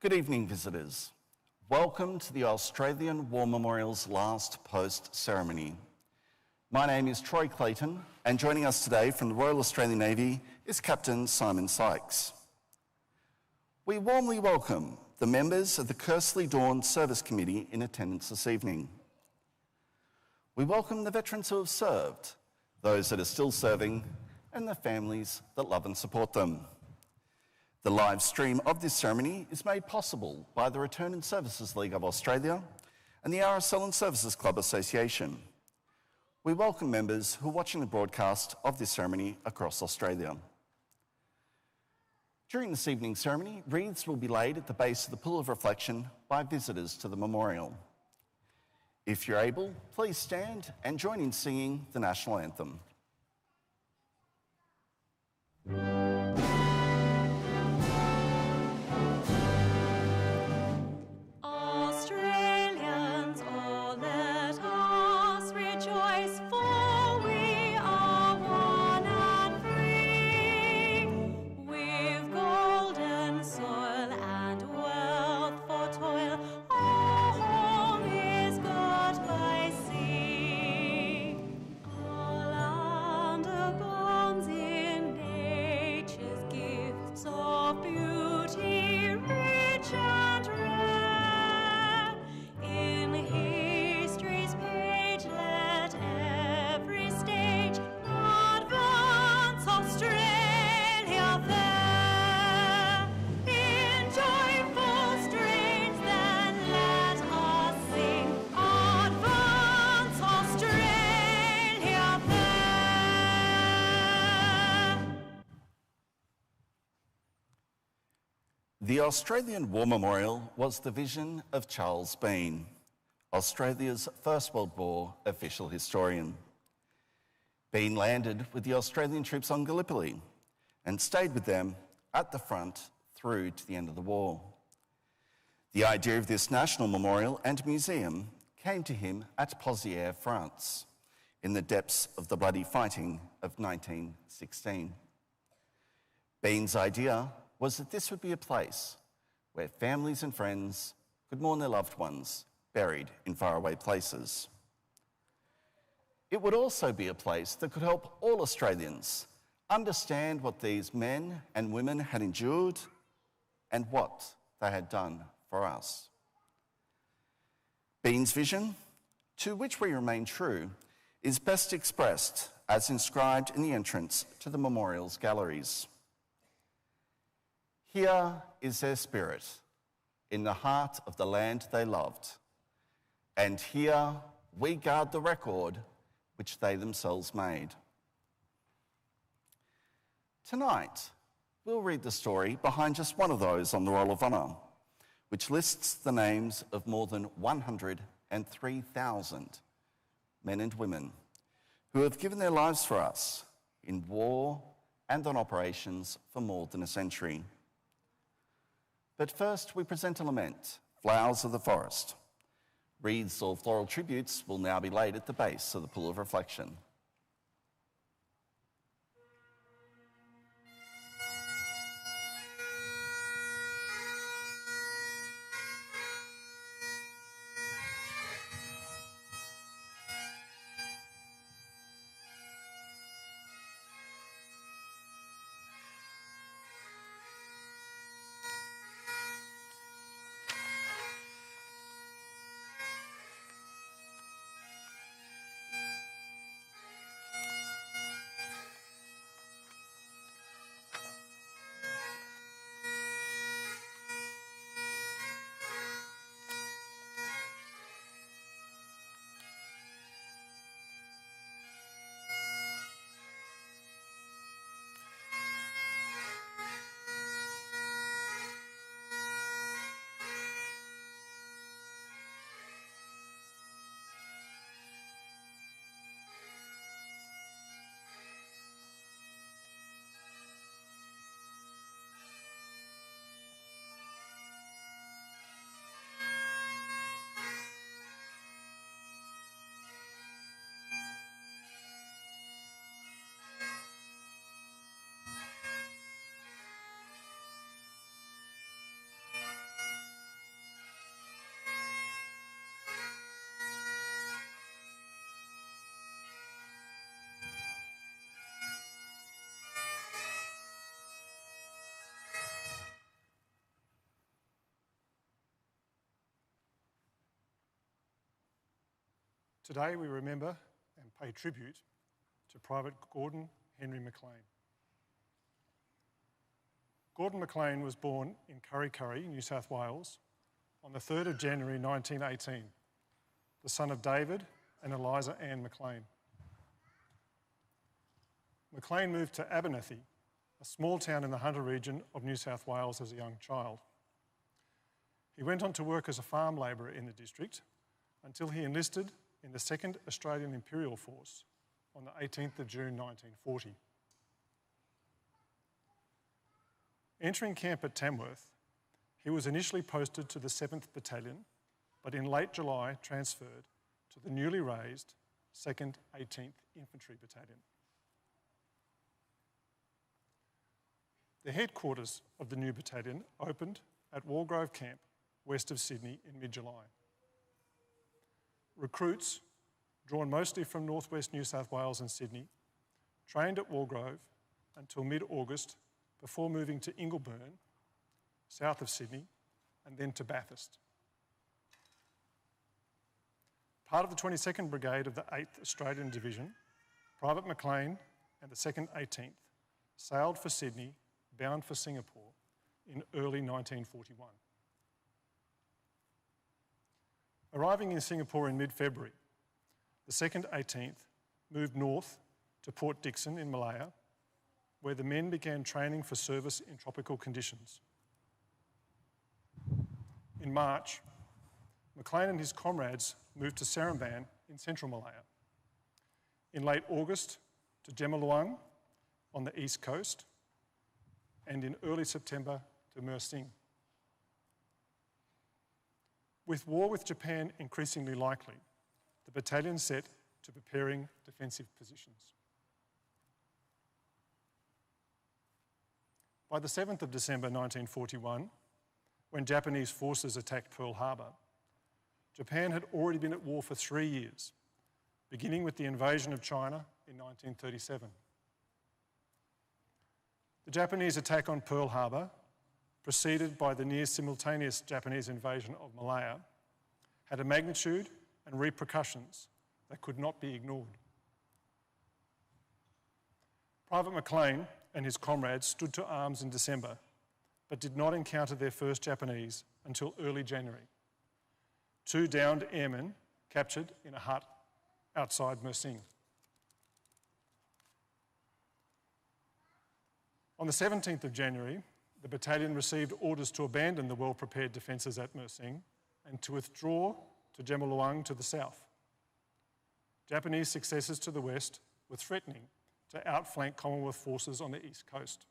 Good evening, visitors. Welcome to the Australian War Memorial's last post ceremony. My name is Troy Clayton, and joining us today from the Royal Australian Navy is Captain Simon Sykes. We warmly welcome the members of the Kersley Dawn Service Committee in attendance this evening. We welcome the veterans who have served, those that are still serving, and the families that love and support them. The live stream of this ceremony is made possible by the Return and Services League of Australia and the RSL and Services Club Association. We welcome members who are watching the broadcast of this ceremony across Australia. During this evening's ceremony, wreaths will be laid at the base of the Pool of Reflection by visitors to the memorial. If you're able, please stand and join in singing the National Anthem. The Australian War Memorial was the vision of Charles Bean, Australia's First World War official historian. Bean landed with the Australian troops on Gallipoli and stayed with them at the front through to the end of the war. The idea of this national memorial and museum came to him at Pozières, France, in the depths of the bloody fighting of 1916. Bean's idea was that this would be a place where families and friends could mourn their loved ones buried in faraway places. It would also be a place that could help all Australians understand what these men and women had endured and what they had done for us. Bean's vision, to which we remain true, is best expressed as inscribed in the entrance to the memorial's galleries. Here is their spirit, in the heart of the land they loved, and here we guard the record which they themselves made. Tonight, we'll read the story behind just one of those on the Roll of Honour, which lists the names of more than 103,000 men and women who have given their lives for us in war and on operations for more than a century. But first, we present a lament, Flowers of the Forest. Wreaths or floral tributes will now be laid at the base of the Pool of Reflection. Today we remember and pay tribute to Private Gordon Henry McLean. Gordon McLean was born in Kurri Kurri, New South Wales, on the 3rd of January 1918, the son of David and Eliza Ann McLean. McLean moved to Abernethy, a small town in the Hunter region of New South Wales, as a young child. He went on to work as a farm labourer in the district until he enlisted in the 2nd Australian Imperial Force on the 18th of June 1940. Entering camp at Tamworth, he was initially posted to the 7th Battalion, but in late July transferred to the newly raised 2nd 18th Infantry Battalion. The headquarters of the new battalion opened at Walgrove Camp, west of Sydney, in mid-July. Recruits, drawn mostly from northwest New South Wales and Sydney, trained at Walgrove until mid-August before moving to Ingleburn, south of Sydney, and then to Bathurst. Part of the 22nd Brigade of the 8th Australian Division, Private McLean and the 2nd 18th sailed for Sydney, bound for Singapore, in early 1941. Arriving in Singapore in mid-February, the 2nd 18th moved north to Port Dickson in Malaya, where the men began training for service in tropical conditions. In March, McLean and his comrades moved to Seremban in central Malaya. In late August, to Jemaluang on the east coast, and in early September to Mersing. With war with Japan increasingly likely, the battalion set to preparing defensive positions. By the 7th of December 1941, when Japanese forces attacked Pearl Harbor, Japan had already been at war for 3 years, beginning with the invasion of China in 1937. The Japanese attack on Pearl Harbor, preceded by the near-simultaneous Japanese invasion of Malaya, had a magnitude and repercussions that could not be ignored. Private McLean and his comrades stood to arms in December, but did not encounter their first Japanese until early January. 2 downed airmen captured in a hut outside Mersing. On the 17th of January, the battalion received orders to abandon the well-prepared defences at Mersing and to withdraw to Jemaluang to the south. Japanese successes to the west were threatening to outflank Commonwealth forces on the east coast.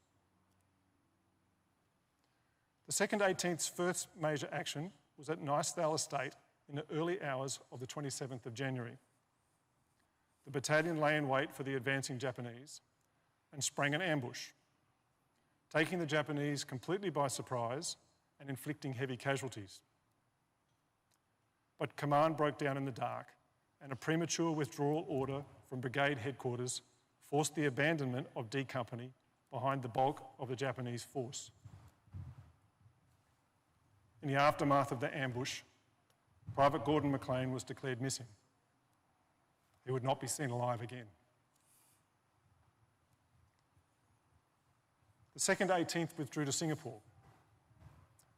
The 2nd 18th's first major action was at Nithsdale Estate in the early hours of the 27th of January. The battalion lay in wait for the advancing Japanese and sprang an ambush, taking the Japanese completely by surprise and inflicting heavy casualties. But command broke down in the dark, and a premature withdrawal order from brigade headquarters forced the abandonment of D Company behind the bulk of the Japanese force. In the aftermath of the ambush, Private Gordon McLean was declared missing. He would not be seen alive again. The 2nd 18th withdrew to Singapore.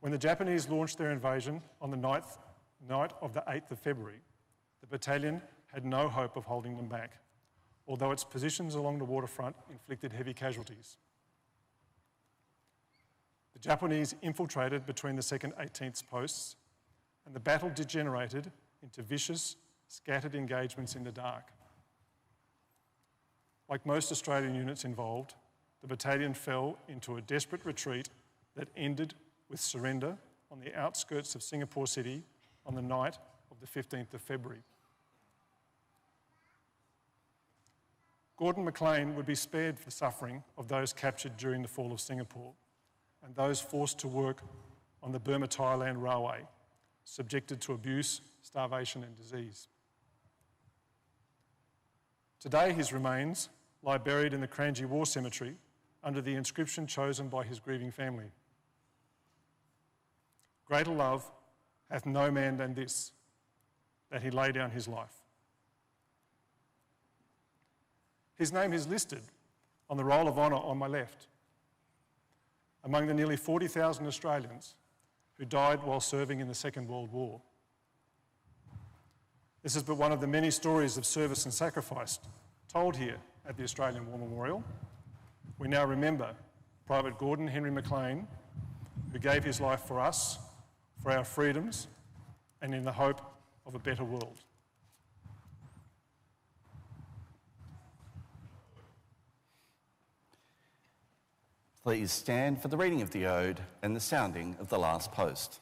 When the Japanese launched their invasion on the night of the 8th of February, the battalion had no hope of holding them back, although its positions along the waterfront inflicted heavy casualties. The Japanese infiltrated between the 2nd 18th's posts, and the battle degenerated into vicious, scattered engagements in the dark. Like most Australian units involved, the battalion fell into a desperate retreat that ended with surrender on the outskirts of Singapore City on the night of the 15th of February. Gordon McLean would be spared the suffering of those captured during the fall of Singapore and those forced to work on the Burma-Thailand Railway, subjected to abuse, starvation and disease. Today his remains lie buried in the Kranji War Cemetery under the inscription chosen by his grieving family. Greater love hath no man than this, that he lay down his life His name is listed on the Roll of Honour on my left, among the nearly 40,000 Australians who died while serving in the Second World War. This is but one of the many stories of service and sacrifice told here at the Australian War Memorial. We now remember Private Gordon Henry McLean, who gave his life for us, for our freedoms, and in the hope of a better world. Please stand for the reading of the Ode and the sounding of the last post.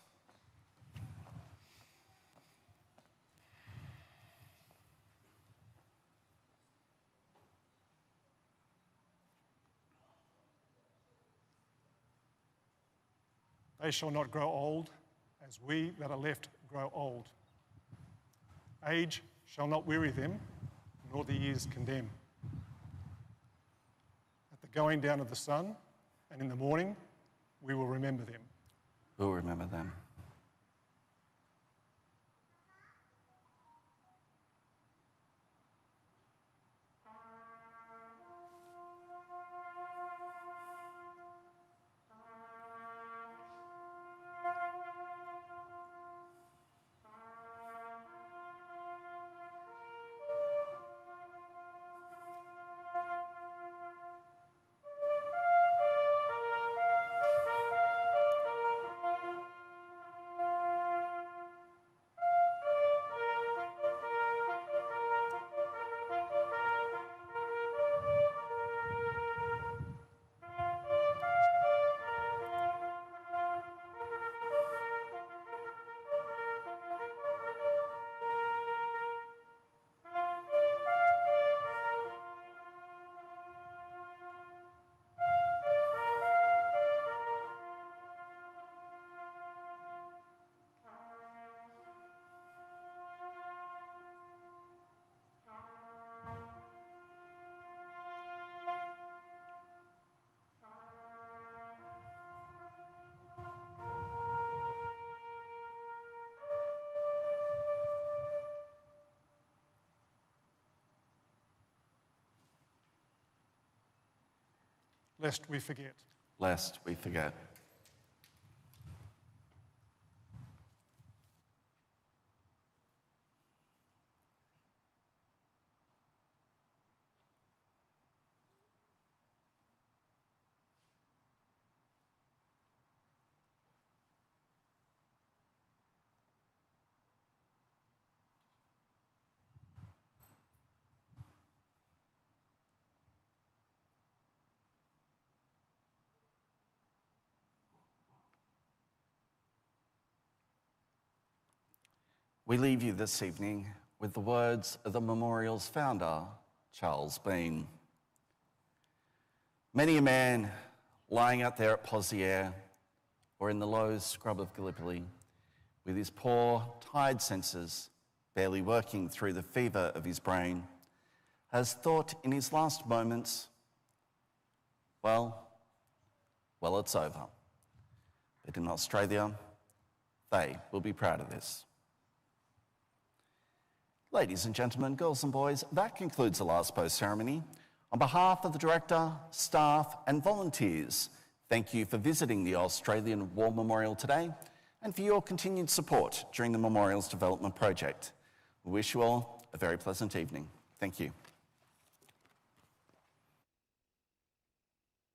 They shall not grow old, as we that are left grow old. Age shall not weary them, nor the years condemn. At the going down of the sun, and in the morning, we will remember them. We'll remember them. Lest we forget. Lest we forget. We leave you this evening with the words of the memorial's founder, Charles Bean. Many a man lying out there at Pozières or in the low scrub of Gallipoli with his poor, tired senses barely working through the fever of his brain has thought in his last moments, well, it's over. But in Australia, they will be proud of this. Ladies and gentlemen, girls and boys, that concludes the last post ceremony. On behalf of the director, staff and volunteers, thank you for visiting the Australian War Memorial today and for your continued support during the Memorial's development project. We wish you all a very pleasant evening. Thank you.